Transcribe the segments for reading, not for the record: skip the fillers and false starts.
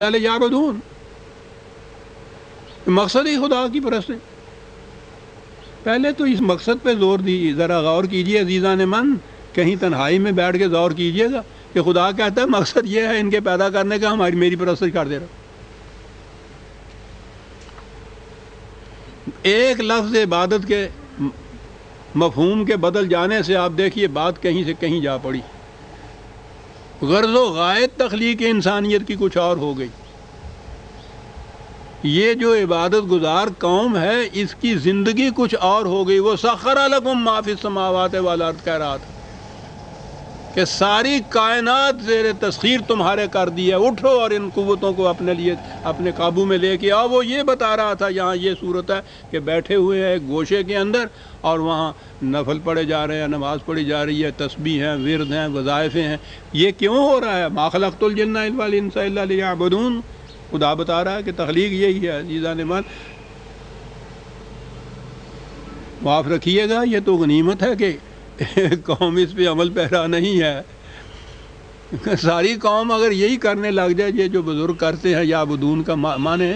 یعبدون، مقصد ہی خدا کی پرستش۔ پہلے تو اس مقصد پہ زور دی، ذرا غور کیجئے عزیزان من، کہیں تنہائی میں بیٹھ کے غور کیجئے گا کہ خدا کہتا ہے مقصد یہ ہے ان کے پیدا کرنے کا، میری پرستش کر دے رہا۔ ایک لفظ عبادت کے مفہوم کے بدل جانے سے آپ دیکھیے بات کہیں سے کہیں جا پڑی، غرض و غایت تخلیق انسانیت کی کچھ اور ہو گئی۔ یہ جو عبادت گزار قوم ہے اس کی زندگی کچھ اور ہو گئی۔ وہ سخر لکم ما فی السماوات والارض کہہ رہا تھا کہ ساری کائنات زیر تسخیر تمہارے کر دی ہے، اٹھو اور ان قوتوں کو اپنے لیے اپنے قابو میں لے کے آؤ۔ وہ یہ بتا رہا تھا یہاں یہ صورت ہے کہ بیٹھے ہوئے ہیں ایک گوشے کے اندر اور وہاں نفل پڑھے جا رہے ہیں، نماز پڑھی جا رہی ہے، تسبیح ہیں، ورد ہیں، وظائف ہیں۔ یہ کیوں ہو رہا ہے؟ ما خلقت الجن والانس الا لیعبدون۔ خدا بتا رہا ہے کہ تخلیق یہی ہے۔ عزیزان من، معاف رکھیے گا، یہ تو غنیمت ہے کہ قوم اس پہ عمل پیرا نہیں ہے۔ ساری قوم اگر یہی کرنے لگ جائے یہ جو بزرگ کرتے ہیں یعبدون کا معنی،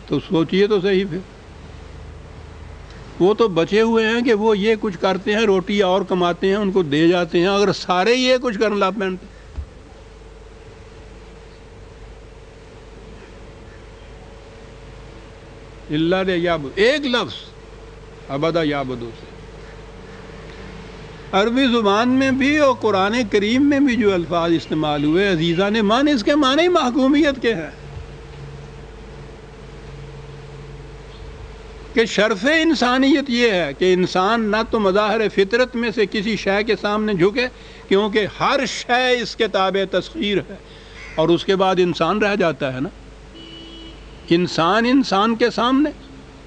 تو سوچئے تو صحیح۔ پھر وہ تو بچے ہوئے ہیں کہ وہ یہ کچھ کرتے ہیں، روٹی اور کماتے ہیں، ان کو دے جاتے ہیں۔ اگر سارے یہ کچھ کرنے لگ پیں، اللہ لیعبد، ایک لفظ عبدہ یعبدو سے عربی زبان میں بھی اور قرآن کریم میں بھی جو الفاظ استعمال ہوئے عزیزان مان، اس کے معنی محکومیت کے ہیں کہ شرف انسانیت یہ ہے کہ انسان نہ تو مظاہر فطرت میں سے کسی شے کے سامنے جھکے، کیونکہ ہر شے اس کے تابع تسخیر ہے، اور اس کے بعد انسان رہ جاتا ہے نا۔ انسان کے سامنے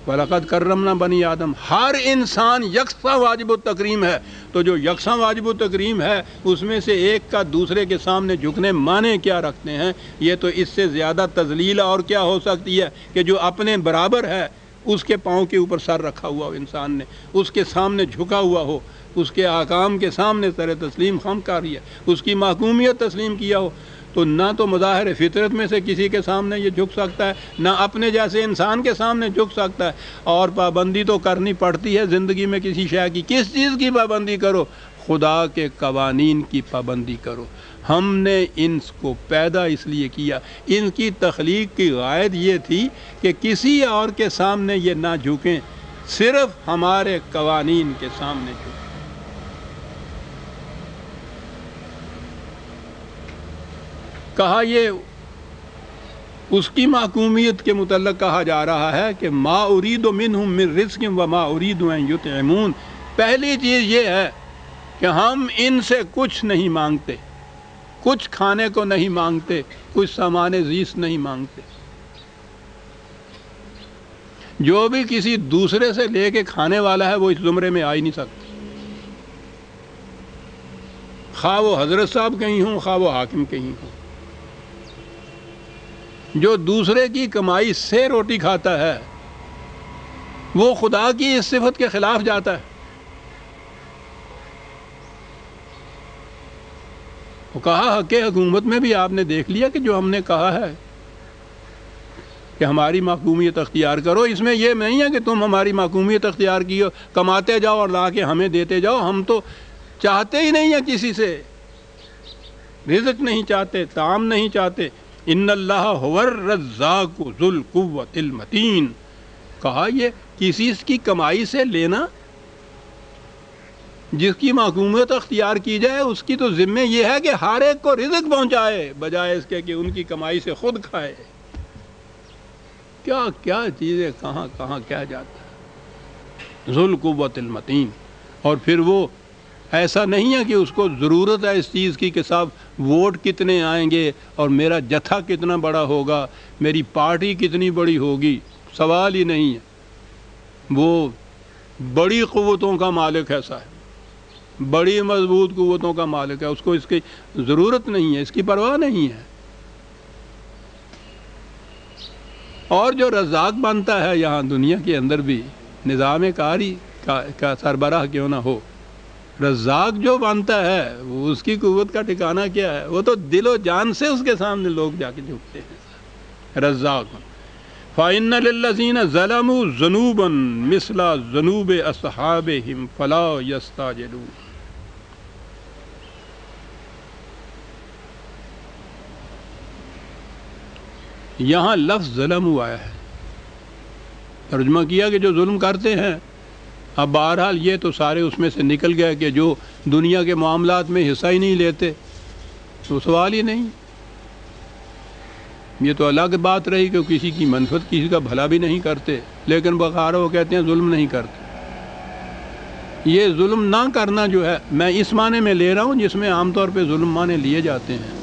وَلَقَدْ كَرَّمْنَا بَنِي آدم، ہر انسان یکساں واجب التکریم ہے۔ تو جو یکساں واجب التکریم ہے اس میں سے ایک کا دوسرے کے سامنے جھکنے معنی کیا رکھتے ہیں؟ یہ تو اس سے زیادہ تذلیل اور کیا ہو سکتی ہے کہ جو اپنے برابر ہے اس کے پاؤں کے اوپر سر رکھا ہوا ہو، انسان نے اس کے سامنے جھکا ہوا ہو، اس کے احکام کے سامنے سر تسلیم خم کاری ہے، اس کی محکومیت تسلیم کیا ہو، تو نہ تو مظاہر فطرت میں سے کسی کے سامنے یہ جھک سکتا ہے، نہ اپنے جیسے انسان کے سامنے جھک سکتا ہے۔ اور پابندی تو کرنی پڑتی ہے زندگی میں کسی شے کی۔ کس چیز کی پابندی کرو؟ خدا کے قوانین کی پابندی کرو۔ ہم نے ان کو پیدا اس لیے کیا، ان کی تخلیق کی غایت یہ تھی کہ کسی اور کے سامنے یہ نہ جھکیں، صرف ہمارے قوانین کے سامنے جھکیں۔ کہا یہ اس کی محکومیت کے متعلق کہا جا رہا ہے کہ ما ارید منہم من رزق وما ارید ان یطعمون۔ پہلی چیز یہ ہے کہ ہم ان سے کچھ نہیں مانگتے، کچھ کھانے کو نہیں مانگتے، کچھ سامان زیست نہیں مانگتے۔ جو بھی کسی دوسرے سے لے کے کھانے والا ہے وہ اس زمرے میں آ ہی نہیں سکتا، خواہ وہ حضرت صاحب کہیں ہوں، خواہ وہ حاکم کہیں ہوں۔ جو دوسرے کی کمائی سے روٹی کھاتا ہے وہ خدا کی اس صفت کے خلاف جاتا ہے۔ وہ کہا حق حکومت میں بھی آپ نے دیکھ لیا کہ جو ہم نے کہا ہے کہ ہماری محکومیت اختیار کرو، اس میں یہ نہیں ہے کہ تم ہماری محکومیت اختیار کیو، کماتے جاؤ اور لا کے ہمیں دیتے جاؤ۔ ہم تو چاہتے ہی نہیں ہیں کسی سے، رزق نہیں چاہتے، طعام نہیں چاہتے۔ ان اللہ هو الرزاق ذو القوۃ المتین۔ کہا یہ کسی کی کمائی سے لینا، جس کی محکومیت اختیار کی جائے اس کی تو ذمہ یہ ہے کہ ہر ایک کو رزق پہنچائے، بجائے اس کے کہ ان کی کمائی سے خود کھائے۔ کیا کیا چیزیں کہاں کہاں کیا جاتا ہے، ذو القوۃ المتین۔ اور پھر وہ ایسا نہیں ہے کہ اس کو ضرورت ہے اس چیز کی کہ صاحب ووٹ کتنے آئیں گے اور میرا جتھا کتنا بڑا ہوگا، میری پارٹی کتنی بڑی ہوگی، سوال ہی نہیں ہے۔ وہ بڑی قوتوں کا مالک ایسا ہے، بڑی مضبوط قوتوں کا مالک ہے، اس کو اس کی ضرورت نہیں ہے، اس کی پرواہ نہیں ہے۔ اور جو رزاق بنتا ہے یہاں دنیا کے اندر بھی، نظام کاری کا سربراہ کیوں نہ ہو، رزاق جو بنتا ہے وہ اس کی قوت کا ٹھکانہ کیا ہے؟ وہ تو دل و جان سے اس کے سامنے لوگ جا کے جھکتے ہیں. رزاق فَإِنَّ لِلَّذِينَ ظَلَمُوا ذُنُوبًا مِثْلَ ذُنُوبِ أَصْحَابِهِمْ فَلَا يَسْتَعْجِلُونَ. یہاں لفظ ظلم آیا ہے، ترجمہ کیا کہ جو ظلم کرتے ہیں. اب بہرحال یہ تو سارے اس میں سے نکل گئے کہ جو دنیا کے معاملات میں حصہ ہی نہیں لیتے، تو سوال ہی نہیں. یہ تو الگ بات رہی کہ کسی کی منفعت، کسی کا بھلا بھی نہیں کرتے، لیکن بخار وہ کہتے ہیں ظلم نہیں کرتے. یہ ظلم نہ کرنا جو ہے، میں اس معنی میں لے رہا ہوں جس میں عام طور پہ ظلم معنی لیے جاتے ہیں.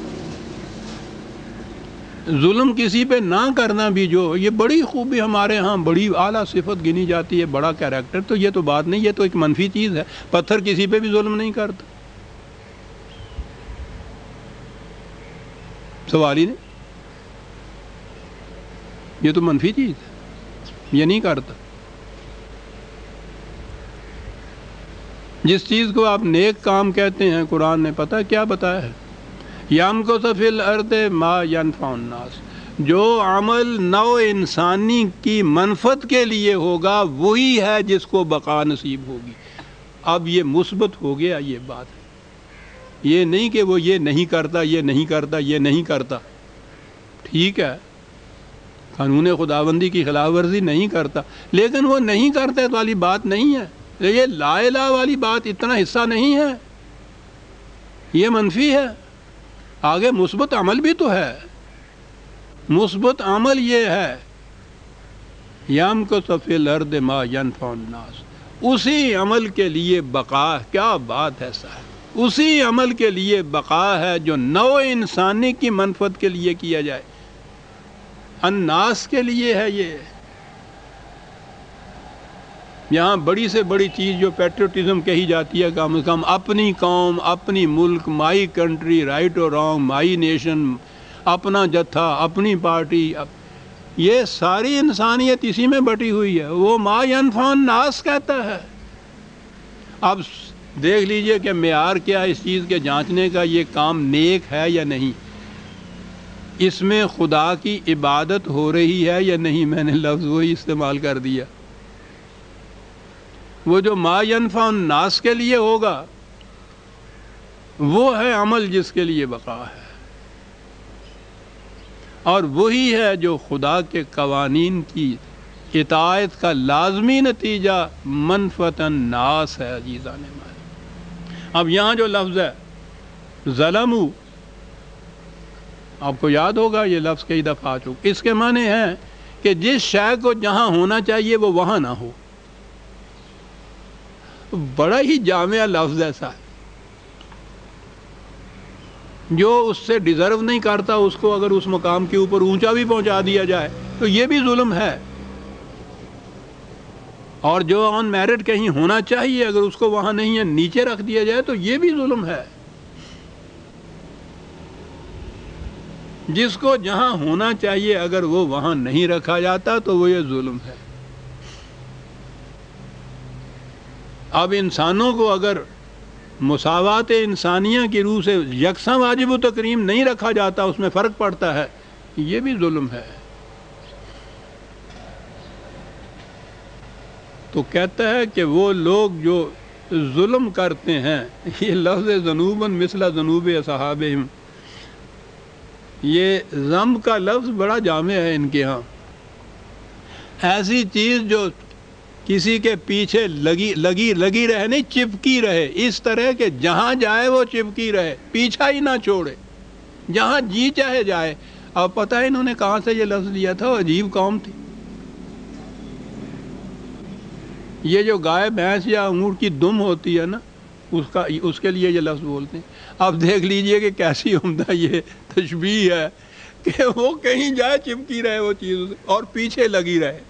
ظلم کسی پہ نہ کرنا بھی جو یہ بڑی خوبی ہمارے ہاں، بڑی اعلیٰ صفت گنی جاتی ہے، بڑا کیریکٹر. تو یہ تو بات نہیں، یہ تو ایک منفی چیز ہے. پتھر کسی پہ بھی ظلم نہیں کرتا، سوال ہی نہیں. یہ تو منفی چیز ہے، یہ نہیں کرتا. جس چیز کو آپ نیک کام کہتے ہیں، قرآن نے پتہ کیا بتایا ہے؟ یَمْکُثُ فِی الْأَرْضِ مَا يَنْفَعُ النَّاسَ. جو عمل نوع انسانی کی منفعت کے لیے ہوگا وہی ہے جس کو بقا نصیب ہوگی. اب یہ مثبت ہو گیا یہ بات، یہ نہیں کہ وہ یہ نہیں کرتا، یہ نہیں کرتا، یہ نہیں کرتا. ٹھیک ہے، قانون خداوندی کی خلاف ورزی نہیں کرتا، لیکن وہ نہیں کرتا والی بات نہیں ہے. یہ لا الہ والی بات اتنا حصہ نہیں ہے، یہ منفی ہے. آگے مثبت عمل بھی تو ہے. مثبت عمل یہ ہے یَمْکُثُ فِی الْأَرْضِ مَا يَنْفَعُ النَّاسَ. اسی عمل کے لیے بقا، کیا بات ہے صاحب، اسی عمل کے لیے بقا ہے جو نوع انسانی کی منفعت کے لیے کیا جائے. الناس کے لیے ہے. یہ یہاں بڑی سے بڑی چیز جو پیٹریوٹزم کہی جاتی ہے، کم از کم اپنی قوم، اپنی ملک، مائی کنٹری، رائٹ اور رانگ، مائی نیشن، اپنا جتھا، اپنی پارٹی، یہ ساری انسانیت اسی میں بٹی ہوئی ہے. وہ ما ینفع الناس کہتا ہے. اب دیکھ لیجئے کہ معیار کیا ہے اس چیز کے جانچنے کا، یہ کام نیک ہے یا نہیں، اس میں خدا کی عبادت ہو رہی ہے یا نہیں. میں نے لفظ وہی استعمال کر دیا. وہ جو ما ینفع الناس کے لیے ہوگا وہ ہے عمل جس کے لیے بقا ہے، اور وہی ہے جو خدا کے قوانین کی اطاعت کا لازمی نتیجہ منفعت الناس ہے. عزیزان ہمارے، اب یہاں جو لفظ ہے ظلموا، آپ کو یاد ہوگا یہ لفظ کئی دفعہ آ چکا. اس کے معنی ہے کہ جس شے کو جہاں ہونا چاہیے وہ وہاں نہ ہو. بڑا ہی جامع لفظ ایسا ہے. جو اس سے ڈیزرو نہیں کرتا اس کو اگر اس مقام کے اوپر اونچا بھی پہنچا دیا جائے تو یہ بھی ظلم ہے. اور جو آن میرٹ کہیں ہونا چاہیے اگر اس کو وہاں نہیں ہے نیچے رکھ دیا جائے تو یہ بھی ظلم ہے. جس کو جہاں ہونا چاہیے اگر وہ وہاں نہیں رکھا جاتا تو وہ یہ ظلم ہے. اب انسانوں کو اگر مساوات انسانیہ کی روح سے یکساں واجب و تکریم نہیں رکھا جاتا، اس میں فرق پڑتا ہے، یہ بھی ظلم ہے. تو کہتا ہے کہ وہ لوگ جو ظلم کرتے ہیں، یہ لفظ ذنوباً مثل ذنوب اصحابہم، یہ ذنب کا لفظ بڑا جامع ہے ان کے ہاں. ایسی چیز جو کسی کے پیچھے لگی رہے، نہیں چپکی رہے، اس طرح کہ جہاں جائے وہ چپکی رہے، پیچھا ہی نہ چھوڑے، جہاں جی چاہے جائے. اب پتہ ہے انہوں نے کہاں سے یہ لفظ لیا تھا؟ عجیب قوم تھی. یہ جو گائے بھینس یا اونٹ کی دم ہوتی ہے نا، اس کے لیے یہ لفظ بولتے ہیں. اب دیکھ لیجئے کہ کیسی عمدہ یہ تشبیہ ہے کہ وہ کہیں جائے چپکی رہے وہ چیز اور پیچھے لگی رہے.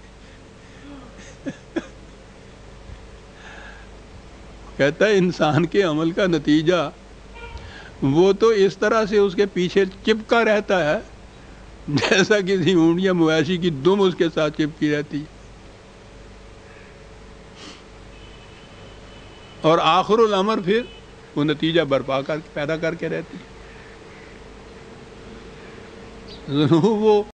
کہتا ہے انسان کے عمل کا نتیجہ وہ تو اس طرح سے اس کے پیچھے چپکا رہتا ہے جیسا کسی اونٹ یا مویشی کی دم اس کے ساتھ چپکی رہتی. اور آخر الامر پھر وہ نتیجہ برپا پیدا کر کے رہتی ہے۔ ذنوب وہ